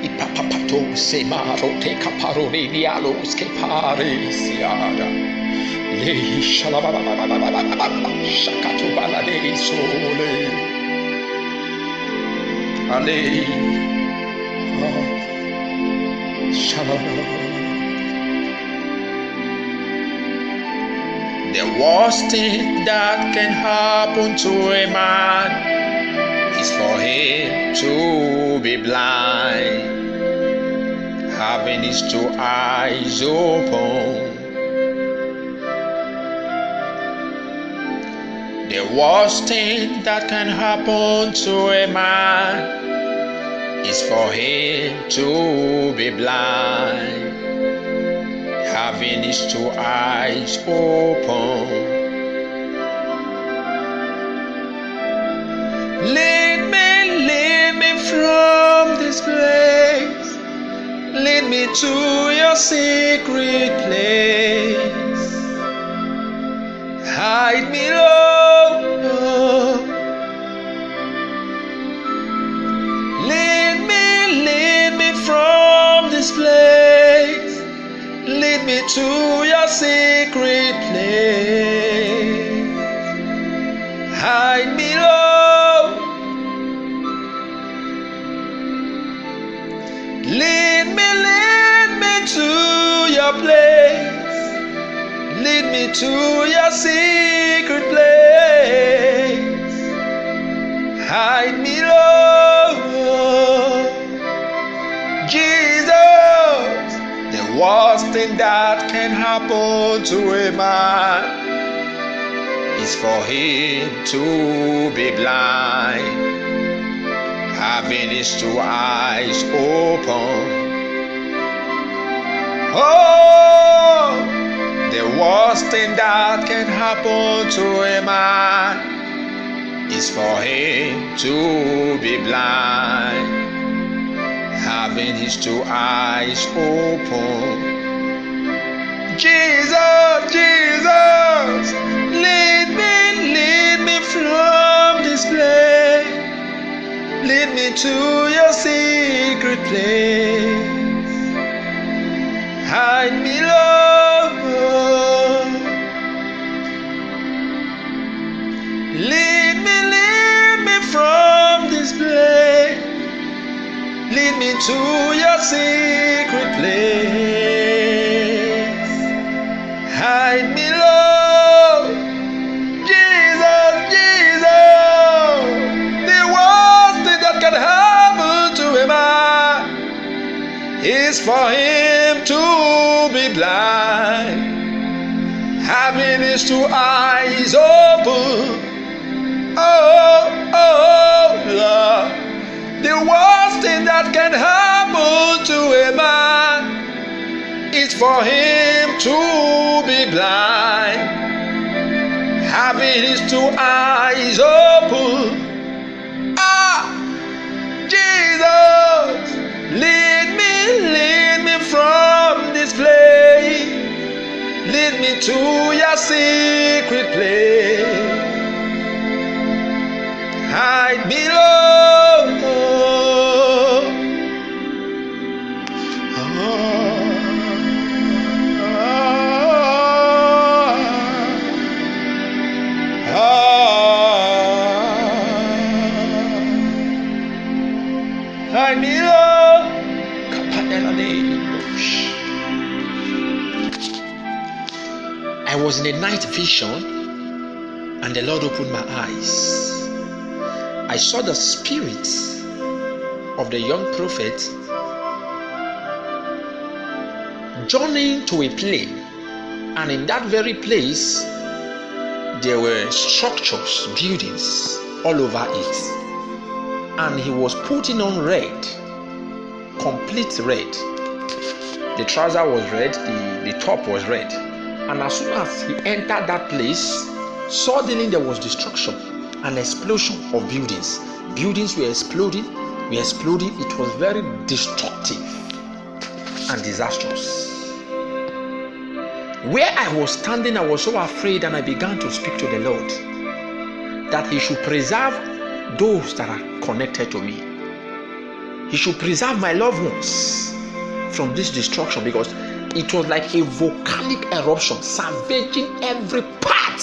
Ipapapato semaro te caparone dialos che pare siada. Lei shakato balade sole. A lei the worst thing that can happen to a man is for him to be blind, having his two eyes open. The worst thing that can happen to a man is for him to be blind, having his two eyes open. Lead me from this place. Lead me to your secret place. Hide me, Lord. Lead me from this place. Lead me to your secret place. Hide me, Lord. Lead me to your place. Lead me to your secret place. Hide me, Lord. Jesus, the worst thing that can happen to a man is for him to be blind, having his two eyes open. Oh, the worst thing that can happen to a man is for him to be blind, having his two eyes open. Jesus, Jesus, lead me from this place. Lead me to your secret place. Hide me, Lord. Lead me from this place. Lead me to your secret place. Hide me, Lord. Jesus, Jesus, the worst thing that can happen to a man is for him to be blind, having his two eyes open. Oh, Lord, the worst thing that can happen to a man is for him to be blind, having his two eyes open. Jesus, lead me from this place. Lead me to your secret place. Hide me, Lord. Hide me, Lord. I was in a night vision, and the Lord opened my eyes. I saw the spirit of the young prophet journeying to a plain, and in that very place there were structures, buildings all over it, and he was putting on red, complete red. The trouser was red, the top was red, and as soon as he entered that place, suddenly there was destruction, an explosion of buildings. Buildings were exploding. It was very destructive and disastrous. Where I was standing, I was so afraid, and I began to speak to the Lord that he should preserve those that are connected to me. he should preserve my loved ones from this destruction, because it was like a volcanic eruption, savaging every part.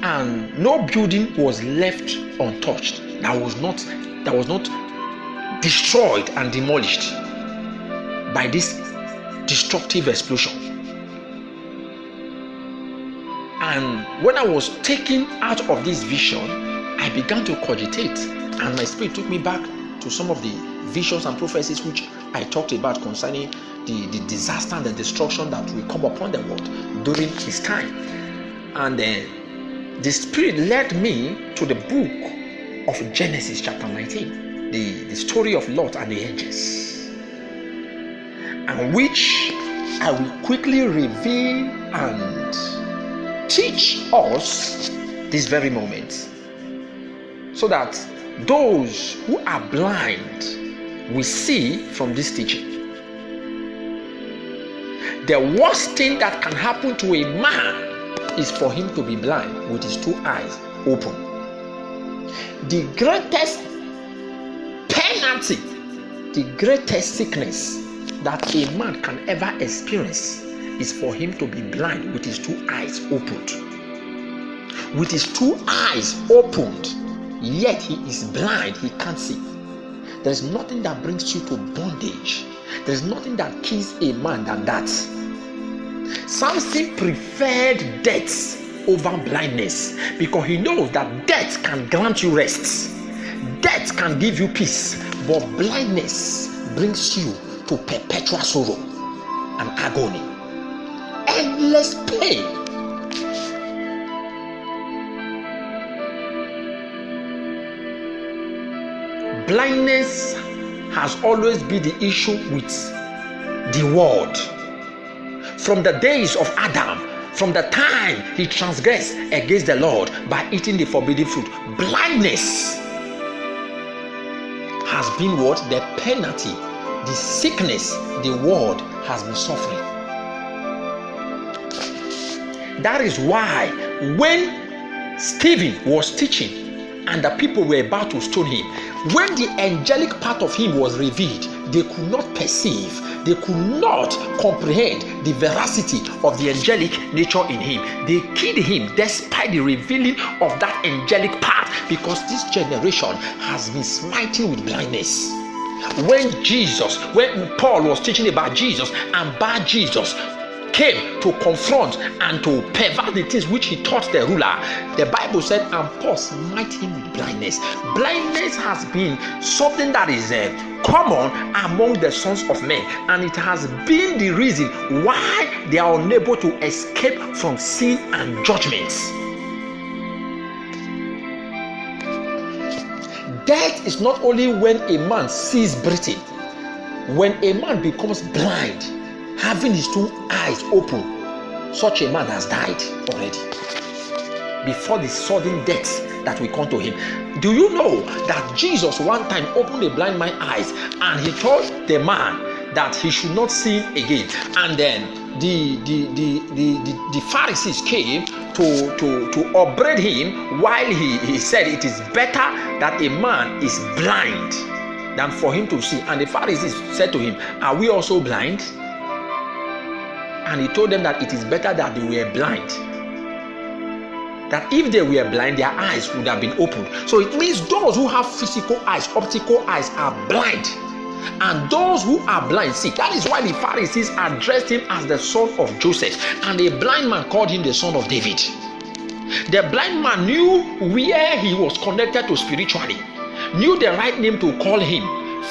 And no building was left untouched that was not destroyed and demolished by this destructive explosion. And when I was taken out of this vision, I began to cogitate, and my spirit took me back to some of the visions and prophecies which I talked about concerning the disaster and the destruction that will come upon the world during his time. And the spirit led me to the book of Genesis chapter 19, the story of Lot and the angels, and which I will quickly reveal and teach us this very moment, so that those who are blind will see from this teaching. The worst thing that can happen to a man is for him to be blind with his two eyes open. The greatest penalty, the greatest sickness that a man can ever experience is for him to be blind with his two eyes opened. With his two eyes opened, yet he is blind, he can't see. There's nothing that brings you to bondage. There's nothing that kills a man than that. Samson preferred death over blindness, because he knows that death can grant you rest. Death can give you peace, but blindness brings you to perpetual sorrow and agony, endless pain. Blindness has always been the issue with the world. From the days of Adam, from the time he transgressed against the Lord by eating the forbidden fruit, blindness has been what? The penalty, the sickness the world has been suffering. That is why when Stephen was teaching and the people were about to stone him, when the angelic part of him was revealed, they could not perceive, they could not comprehend the veracity of the angelic nature in him. They killed him despite the revealing of that angelic part, because this generation has been smiting with blindness. When Paul was teaching about Jesus, and Bar Jesus came to confront and to pervert the things which he taught the ruler, the Bible said, and Paul smite him with blindness. Blindness has been something that is common among the sons of men, and it has been the reason why they are unable to escape from sin and judgments. Death is not only when a man ceases breathing. When a man becomes blind, having his two eyes open, such a man has died already before the sudden death that will come to him. Do you know that Jesus one time opened a blind man's eyes, and he told the man that he should not sin again? And then the Pharisees came to upbraid him, while he said it is better that a man is blind than for him to see. And the Pharisees said to him, are we also blind? And he told them that it is better that they were blind. That if they were blind, their eyes would have been opened. So it means those who have physical eyes, optical eyes, are blind. And those who are blind see. That is why the Pharisees addressed him as the son of Joseph, and a blind man called him the son of David. The blind man knew where he was connected to spiritually, knew the right name to call him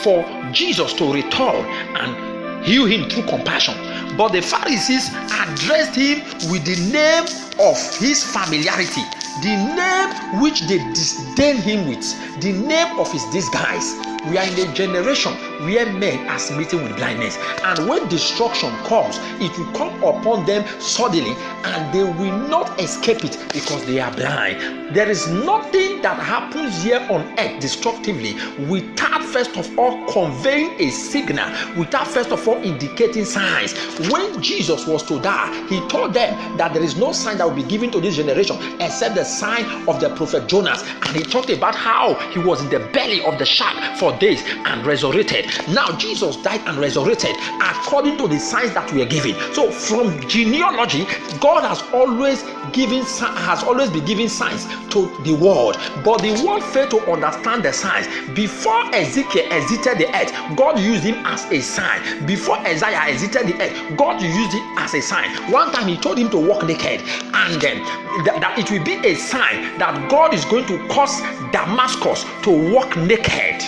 for Jesus to return and heal him through compassion. But the Pharisees addressed him with the name of his familiarity, the name which they disdained him with, the name of his disguise. We are in a generation where men are smitten with blindness. And when destruction comes, it will come upon them suddenly, and they will not escape it because they are blind. There is nothing that happens here on earth destructively without first of all conveying a signal, without first of all indicating signs. When Jesus was to die, he told them that there is no sign that will be given to this generation except the sign of the prophet Jonas. And he talked about how he was in the belly of the shark for days and resurrected. Now Jesus died and resurrected according to the signs that we are given. So from genealogy, God has always been giving signs to the world, but the world failed to understand the signs. Before Ezekiel exited the earth, God used him as a sign. Before Isaiah exited the earth, God used it as a sign. One time he told him to walk naked, and then that it will be a sign that God is going to cause Damascus to walk naked,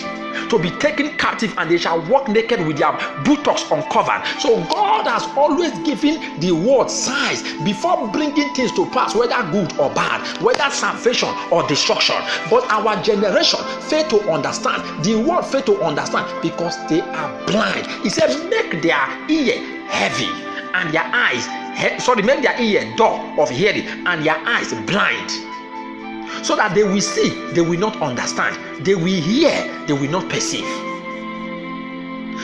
to be taken captive, and they shall walk naked with their buttocks uncovered. So God has always given the world signs before bringing things to pass, whether good or bad, whether salvation or destruction. But our generation fail to understand. The world fail to understand because they are blind. He said, make their ear heavy and their eyes, make their ear dull of hearing and their eyes blind, so that they will see, they will not understand. They will hear, they will not perceive.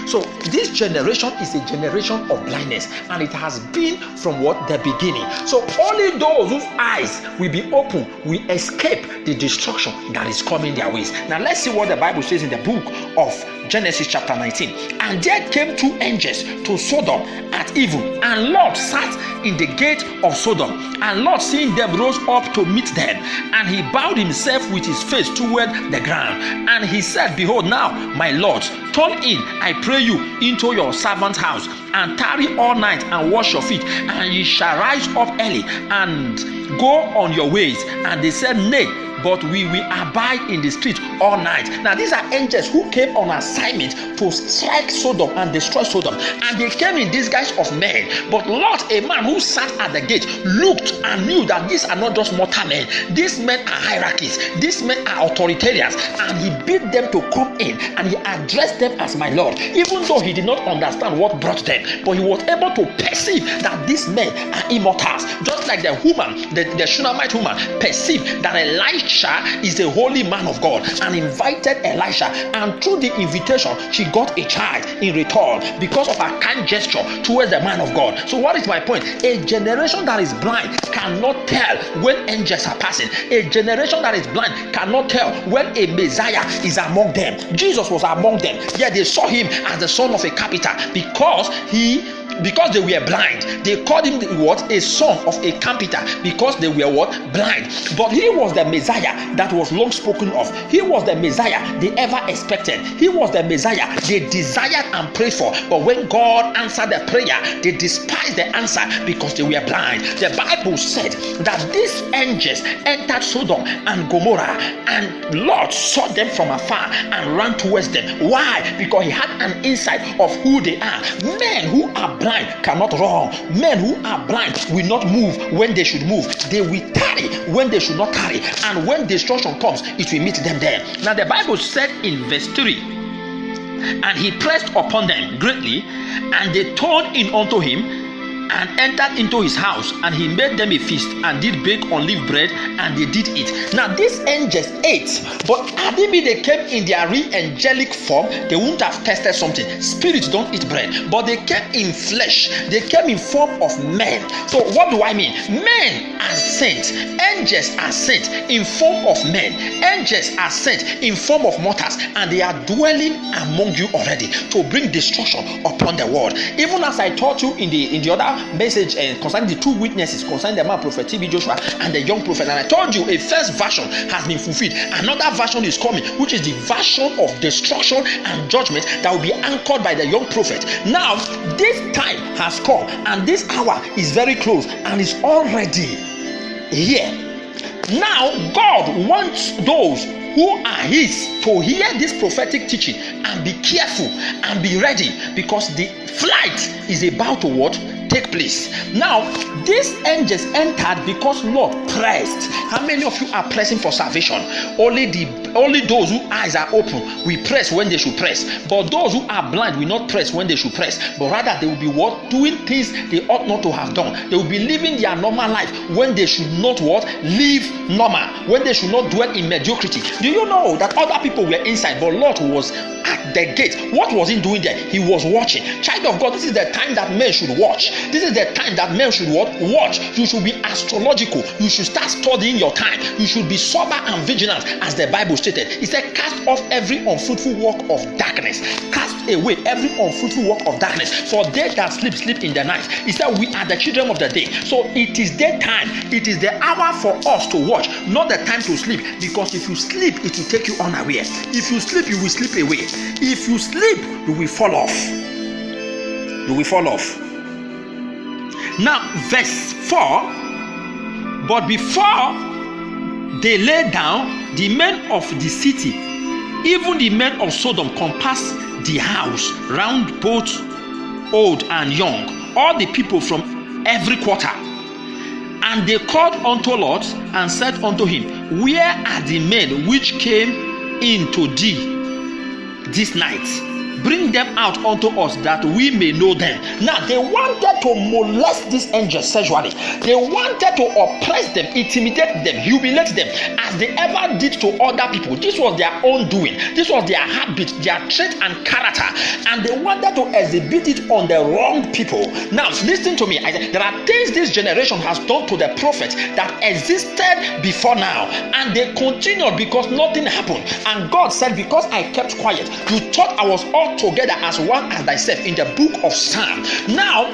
So this generation is a generation of blindness, and it has been from the beginning. So only those whose eyes will be open will escape the destruction that is coming their ways. Now let's see what the Bible says in the book of Genesis chapter 19. And there came two angels to Sodom at even, and Lot sat in the gate of Sodom. And Lot, seeing them, rose up to meet them, and he bowed himself with his face toward the ground. And he said, behold, now my Lord, turn in, I pray you, into your servant's house, and tarry all night and wash your feet, and ye shall rise up early and go on your ways. And they said, nay, but we will abide in the street all night. Now these are angels who came on assignment to strike Sodom and destroy Sodom, and they came in disguise of men. But Lot, a man who sat at the gate, looked and knew that these are not just mortal men. These men are hierarchies. These men are authoritarians, and he bid them to come in, and he addressed them as my Lord, even though he did not understand what brought them. But he was able to perceive that these men are immortals, just like the woman, the Shunammite woman, perceived that Elisha is a holy man of God, and invited Elisha, and through the invitation she got a child in return because of her kind gesture towards the man of God. So what is my point? A generation that is blind cannot tell when angels are passing. A generation that is blind cannot tell when a Messiah is among them. Jesus was among them, yet they saw him as the son of a carpenter because they were blind. They called him a son of a carpenter because they were blind. But he was the Messiah that was long spoken of. He was the Messiah they ever expected. He was the Messiah they desired and prayed for. But when God answered the prayer, they despised the answer because they were blind. The Bible said that these angels entered Sodom and Gomorrah, and Lot saw them from afar and ran towards them. Why? Because he had an insight of who they are. Men who are blind cannot run. Men who are blind will not move when they should move. They will tarry when they should not tarry, and when destruction comes, it will meet them there. Now the Bible said in verse 3, and he pressed upon them greatly, and they turned in unto him, and entered into his house, and he made them a feast, and did bake unleavened bread, and they did eat. Now these angels ate, but had it been they came in their real angelic form, they wouldn't have tested something. Spirits don't eat bread, but they came in flesh. They came in form of men. So what do I mean? Men are sent. Angels are sent in form of men. Angels are sent in form of mortals, and they are dwelling among you already to bring destruction upon the world. Even as I taught you in the other message concerning the two witnesses, concerning the man prophet TB Joshua and the young prophet, and I told you a first version has been fulfilled. Another version is coming, which is the version of destruction and judgment that will be anchored by the young prophet. Now this time has come, and this hour is very close, and is already here. Now God wants those who are his to hear this prophetic teaching and be careful and be ready, because the flight is about to take place. Now these angels entered because Lord pressed. How many of you are pressing for salvation? Only those whose eyes are open will press when they should press. But those who are blind will not press when they should press. But rather they will be what? Doing things they ought not to have done. They will be living their normal life when they should not what? Live normal. When they should not dwell in mediocrity. Do you know that other people were inside, but Lot was at the gate? What was he doing there? He was watching. Child of God, this is the time that men should watch. This is the time that men should what? Watch. You should be astrological. You should start studying your time. You should be sober and vigilant, as the Bible stated. It said, cast off every unfruitful work of darkness. Cast away every unfruitful work of darkness. For they that sleep, sleep in the night. He said, we are the children of the day. So it is daytime. It is the hour for us to watch, not the time to sleep. Because if you sleep, it will take you unaware. If you sleep, you will sleep away. If you sleep, you will fall off. You will fall off. Now, verse 4. But before they lay down, the men of the city, even the men of Sodom, compassed the house round, both old and young, all the people from every quarter. And they called unto Lot and said unto him, where are the men which came in to thee this night? Bring them out unto us, that we may know them. Now they wanted to molest these angels sexually. They wanted to oppress them, intimidate them, humiliate them, as they ever did to other people. This was their own doing. This was their habit, their trait and character, and they wanted to exhibit it on the wrong people. Now listen to me. There are things this generation has done to the prophets that existed before now, and they continued because nothing happened. And God said, because I kept quiet, you thought I was all together as one as thyself, in the book of Psalm. Now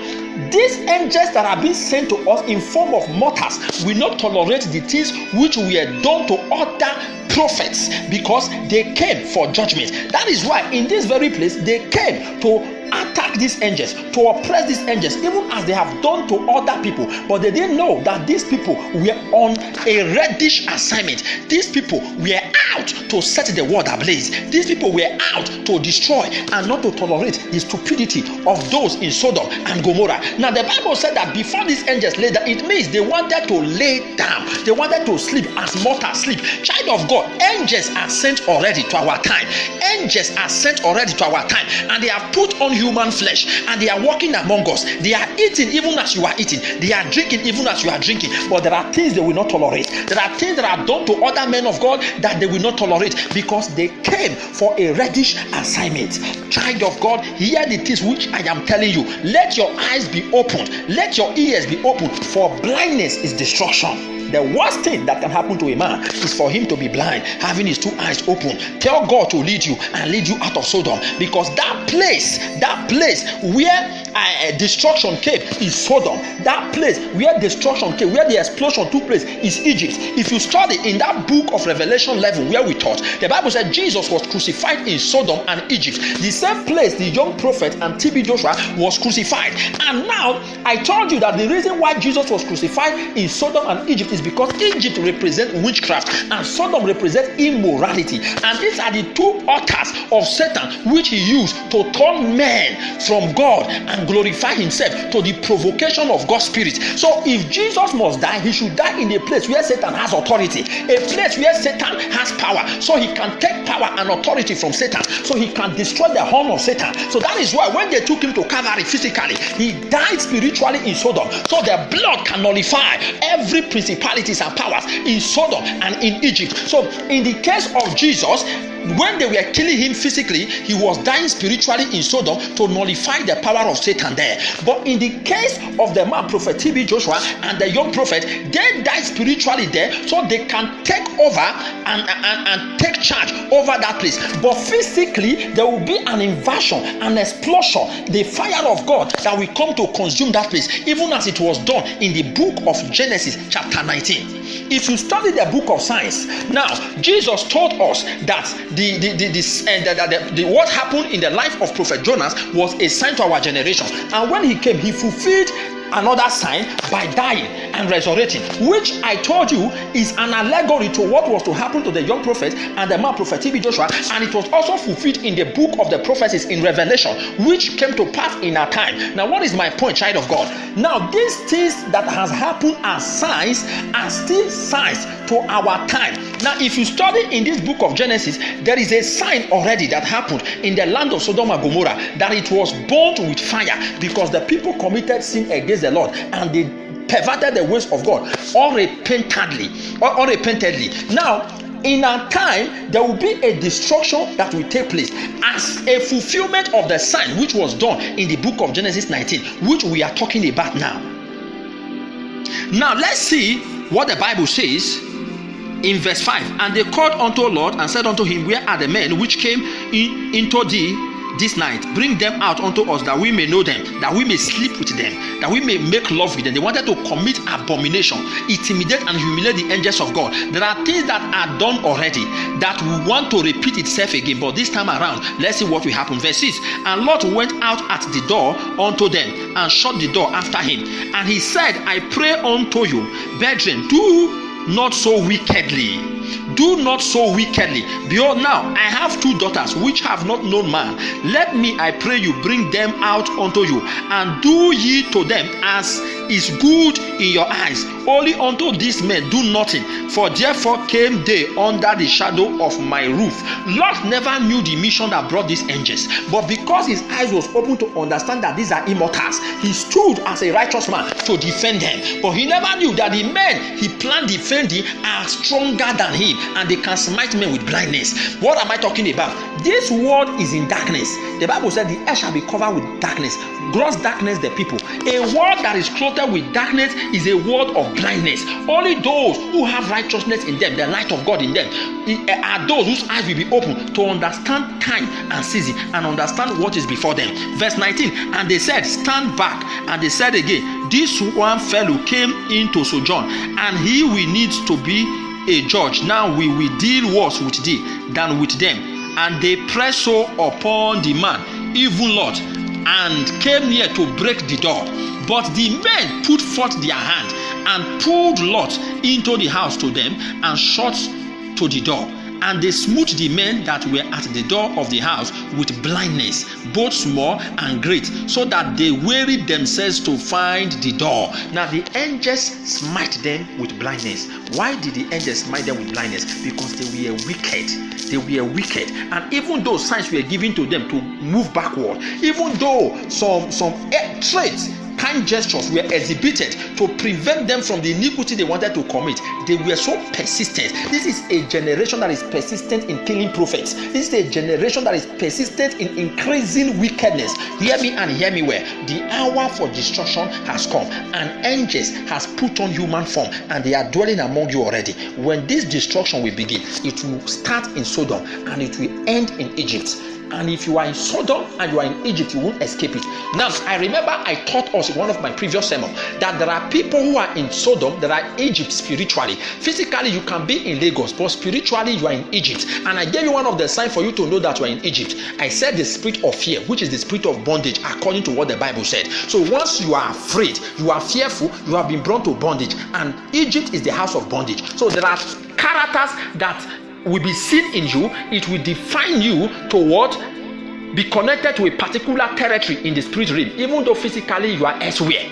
these angels that are being sent to us in form of mortals will not tolerate the things which were done to other prophets, because they came for judgment. That is why in this very place they came to attack these angels, to oppress these angels, even as they have done to other people. But they didn't know that these people were on a reddish assignment. These people were out to set the world ablaze. These people were out to destroy and not to tolerate the stupidity of those in Sodom and Gomorrah. Now the Bible said that before these angels lay down, it means they wanted to lay down. They wanted to sleep as mortals sleep. Child of God, angels are sent already to our time. Angels are sent already to our time, and they have put on human flesh, and they are walking among us. They are eating even as you are eating. They are drinking even as you are drinking. But there are things they will not tolerate. There are things that are done to other men of God that they will not tolerate, because they came for a reddish assignment. Child of God, hear the things which I am telling you. Let your eyes be opened. Let your ears be opened, for blindness is destruction. The worst thing that can happen to a man is for him to be blind, having his two eyes open. Tell God to lead you and lead you out of Sodom, because that place where destruction came is Sodom. That place where destruction came, where the explosion took place, is Egypt. If you study in that book of Revelation 11 where we taught, the Bible said Jesus was crucified in Sodom and Egypt, the same place the young prophet and TB Joshua was crucified. And now I told you that the reason why Jesus was crucified in Sodom and Egypt is because Egypt represents witchcraft and Sodom represents immorality, and these are the two altars of Satan which he used to turn men from God and glorify himself to the provocation of God's spirit. So if Jesus must die, he should die in a place where Satan has authority, a place where Satan has power, so he can take power and authority from Satan, so he can destroy the horn of Satan. So that is why when they took him to Calvary physically, he died spiritually in Sodom, so the blood can nullify every principalities and powers in Sodom and in Egypt. So in the case of Jesus, when they were killing him physically, he was dying spiritually in Sodom to nullify the power of Satan there. But in the case of the man prophet TB Joshua and the young prophet, they died spiritually there, so they can take over and take charge over that place. But physically, there will be an invasion, an explosion, the fire of God that will come to consume that place, even as it was done in the book of Genesis chapter 19. If you study the book of science, now Jesus told us that what happened in the life of Prophet Jonas was a sign to our generation, and when he came, he fulfilled another sign by dying and resurrecting, which I told you is an allegory to what was to happen to the young prophet and the man prophet TB Joshua, and it was also fulfilled in the book of the prophecies in Revelation, which came to pass in our time. Now, what is my point, child of God? Now, these things that has happened as signs are still signs to our time. Now, if you study in this book of Genesis, there is a sign already that happened in the land of Sodom and Gomorrah, that it was burnt with fire because the people committed sin against the Lord and they perverted the ways of God unrepentantly. Now, in our time, there will be a destruction that will take place as a fulfillment of the sign which was done in the book of Genesis 19, which we are talking about now. Now, let's see what the Bible says in verse 5. And they called unto Lord and said unto him, where are the men which came into thee this night? Bring them out unto us, that we may know them, that we may sleep with them, that we may make love with them. They wanted to commit abomination, intimidate and humiliate the angels of God. There are things that are done already that we want to repeat itself again, but this time around, let's see what will happen. Verse 6. And Lot went out at the door unto them and shut the door after him. And he said, I pray unto you, brethren, do not so wickedly. Do not so wickedly. Behold, now I have 2 daughters which have not known man. Let me, I pray you, bring them out unto you, and do ye to them as is good in your eyes. Only unto these men do nothing, for therefore came they under the shadow of my roof. Lot never knew the mission that brought these angels, but because his eyes was open to understand that these are immortals, he stood as a righteous man to defend them. But he never knew that the men he planned defending are stronger than him, and they can smite men with blindness. What am I talking about? This world is in darkness. The Bible said the earth shall be covered with darkness, gross darkness the people. A world that is clothed with darkness is a world of blindness. Only those who have righteousness in them, the light of God in them, are those whose eyes will be open to understand time and season and understand what is before them. Verse 19. And they said, stand back. And they said again, this one fellow came into sojourn, and he will need to be a judge. Now we will deal worse with thee than with them. And they pressed so upon the man, even Lot, and came near to break the door. But the men put forth their hand and pulled Lot into the house to them and shut to the door. And they smote the men that were at the door of the house with blindness, both small and great, so that they wearied themselves to find the door. Now the angels smite them with blindness. Why did the angels smite them with blindness? Because they were wicked. They were wicked. And even though signs were given to them to move backward, even though some traits, kind gestures were exhibited to prevent them from the iniquity they wanted to commit, they were so persistent. This is a generation that is persistent in killing prophets. This is a generation that is persistent in increasing wickedness. Hear me and hear me well. The hour for destruction has come, and angels has put on human form, and they are dwelling among you already. When this destruction will begin, it will start in Sodom and it will end in Egypt. And if you are in Sodom and you are in Egypt, you won't escape it. Now, I remember I taught us in one of my previous sermons that there are people who are in Sodom, there are Egypt spiritually. Physically, you can be in Lagos, but spiritually, you are in Egypt. And I gave you one of the signs for you to know that you are in Egypt. I said the spirit of fear, which is the spirit of bondage, according to what the Bible said. So once you are afraid, you are fearful, you have been brought to bondage. And Egypt is the house of bondage. So there are characters that will be seen in you. It will define you to what? Be connected to a particular territory in the spirit realm, even though physically you are elsewhere.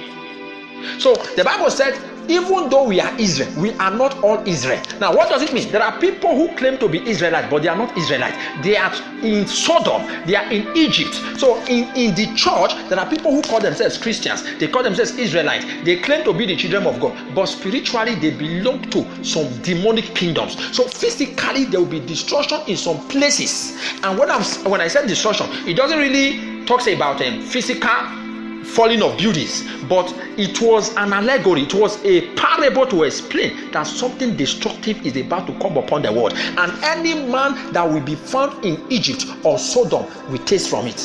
So the Bible said, even though we are Israel, we are not all Israel. Now, what does it mean? There are people who claim to be Israelites, but they are not Israelites. They are in Sodom, they are in Egypt. So in the church, there are people who call themselves Christians. They call themselves Israelites. They claim to be the children of God, but spiritually they belong to some demonic kingdoms. So physically there will be destruction in some places. And when I said destruction, it doesn't really talk about physical falling of buildings, but it was an allegory. It was a parable to explain that something destructive is about to come upon the world, and any man that will be found in Egypt or Sodom will taste from it.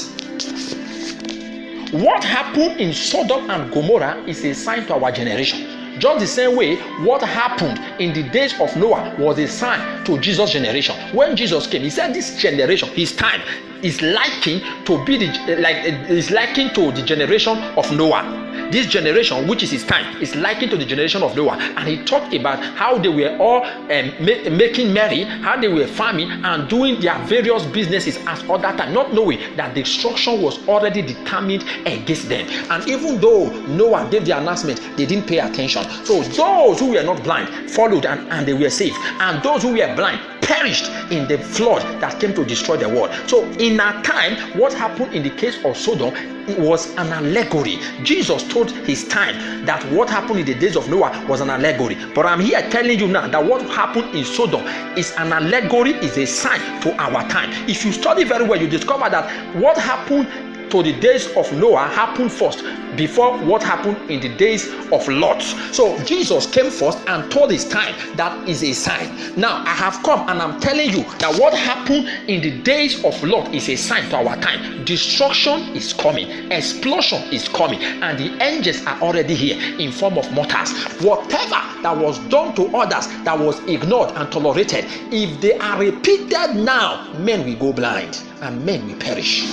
What happened in Sodom and Gomorrah is a sign to our generation. Just the same way, what happened in the days of Noah was a sign to Jesus' generation. When Jesus came, he said this generation, his time, is likened to the generation of Noah. This generation, which is his time, is likened to the generation of Noah. And he talked about how they were all making merry, how they were farming and doing their various businesses as other time, not knowing that destruction was already determined against them. And even though Noah gave the announcement, they didn't pay attention. So those who were not blind followed and they were saved. And those who were blind perished in the flood that came to destroy the world. So in our time, what happened in the case of Sodom, it was an allegory. Jesus told his time that what happened in the days of Noah was an allegory. But I'm here telling you now that what happened in Sodom is an allegory, is a sign to our time. If you study very well, you discover that what happened to the days of Noah happened first before what happened in the days of Lot. So Jesus came first and told his time that is a sign. Now I have come and I'm telling you that what happened in the days of Lot is a sign to our time. Destruction is coming, explosion is coming, and the angels are already here in form of mortars. Whatever that was done to others that was ignored and tolerated, if they are repeated now, men will go blind and men will perish.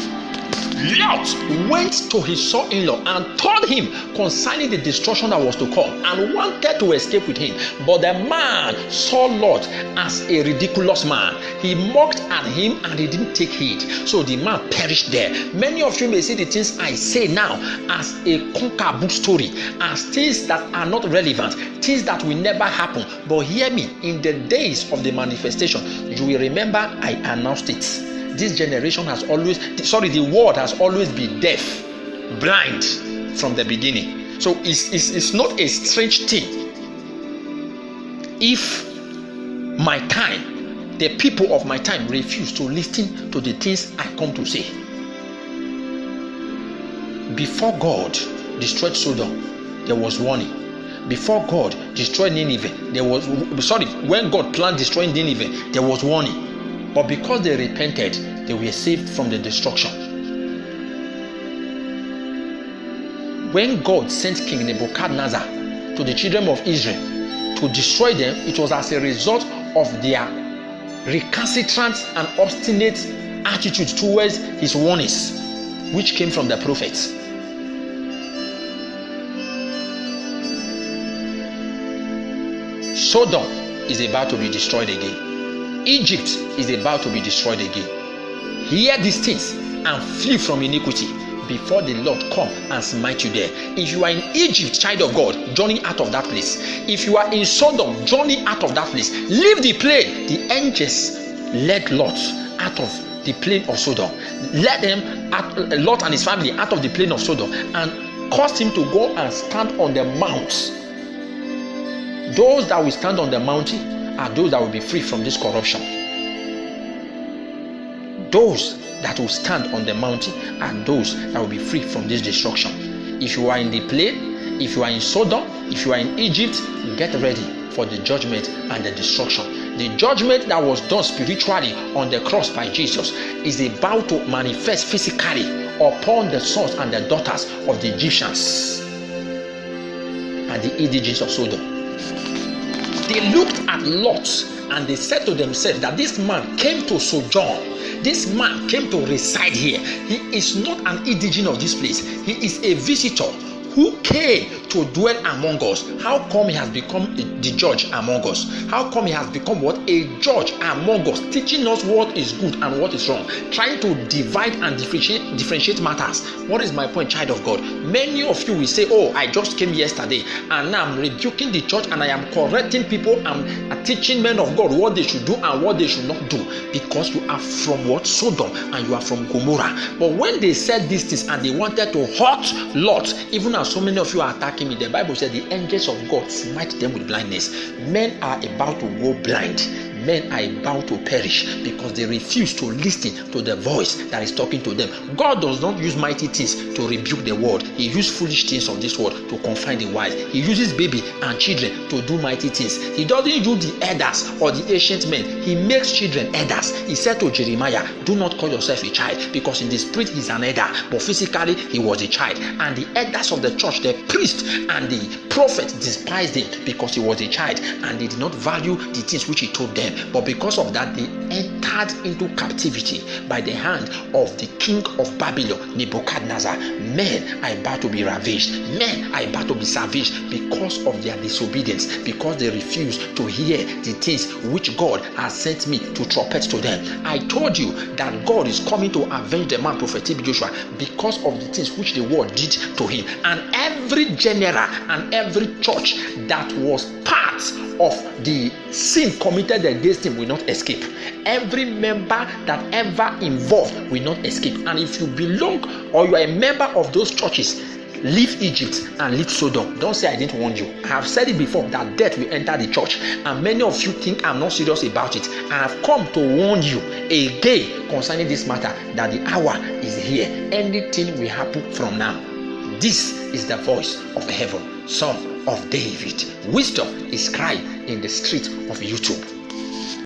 Lot went to his son-in-law and told him concerning the destruction that was to come and wanted to escape with him. But the man saw Lot as a ridiculous man. He mocked at him and he didn't take heed. So the man perished there. Many of you may see the things I say now as a conquer book story, as things that are not relevant, things that will never happen. But hear me, in the days of the manifestation, you will remember I announced it. This generation has always, the world has always been deaf, blind from the beginning. So it's not a strange thing if my time, the people of my time refuse to listen to the things I come to say. Before God destroyed Sodom, there was warning. Before God destroyed Nineveh, when God planned destroying Nineveh, there was warning. But because they repented, they were saved from the destruction. When God sent King Nebuchadnezzar to the children of Israel to destroy them, it was as a result of their recalcitrant and obstinate attitude towards his warnings, which came from the prophets. Sodom is about to be destroyed again. Egypt is about to be destroyed again. Hear these things and flee from iniquity before the Lord come and smite you there. If you are in Egypt, child of God, journey out of that place. If you are in Sodom, journey out of that place. Leave the plain. The angels led Lot out of the plain of Sodom. Let them, Lot and his family, out of the plain of Sodom and caused him to go and stand on the mount. Those that will stand on the mountain are those that will be free from this corruption. Those that will stand on the mountain are those that will be free from this destruction. If you are in the plain, if you are in Sodom, if you are in Egypt, get ready for the judgment and the destruction. The judgment that was done spiritually on the cross by Jesus is about to manifest physically upon the sons and the daughters of the Egyptians and the indigenes of Sodom. They looked at Lot and they said to themselves that this man came to sojourn. This man came to reside here. He is not an indigene of this place. He is a visitor who came to dwell among us. How come he has become the judge among us? How come he has become what? A judge among us, teaching us what is good and what is wrong, trying to divide and differentiate matters. What is my point, child of God? Many of you will say, oh, I just came yesterday and now I'm rebuking the church and I am correcting people. I'm teaching men of God what they should do and what they should not do, because you are from what? Sodom, and you are from Gomorrah. But when they said these things and they wanted to hurt Lot, even as so many of you are attacking me, the Bible said the angels of God smite them with blindness. Men are about to go blind. Men are about to perish because they refuse to listen to the voice that is talking to them. God does not use mighty things to rebuke the world. He uses foolish things of this world to confine the wise. He uses baby and children to do mighty things. He doesn't use the elders or the ancient men. He makes children elders. He said to Jeremiah, do not call yourself a child, because in the spirit he's an elder, but physically he was a child. And the elders of the church, the priest and the prophet, despised him because he was a child and they did not value the things which he told them. them, but because of that, they entered into captivity by the hand of the king of Babylon, Nebuchadnezzar. Men are about to be ravished. Men are about to be savaged because of their disobedience, because they refuse to hear the things which God has sent me to trumpet to them. I told you that God is coming to avenge the man, Prophet TB Joshua, because of the things which the world did to him. And every general and every church that was part of the sin committed against him will not escape. Every member that ever involved will not escape. And if you belong or you are a member of those churches, leave Egypt and leave Sodom. Don't say I didn't warn you. I have said it before that death will enter the church, and many of you think I'm not serious about it. I have come to warn you again concerning this matter, that the hour is here. Anything will happen from now. This is the voice of heaven, Son of David. Wisdom is crying in the street of YouTube.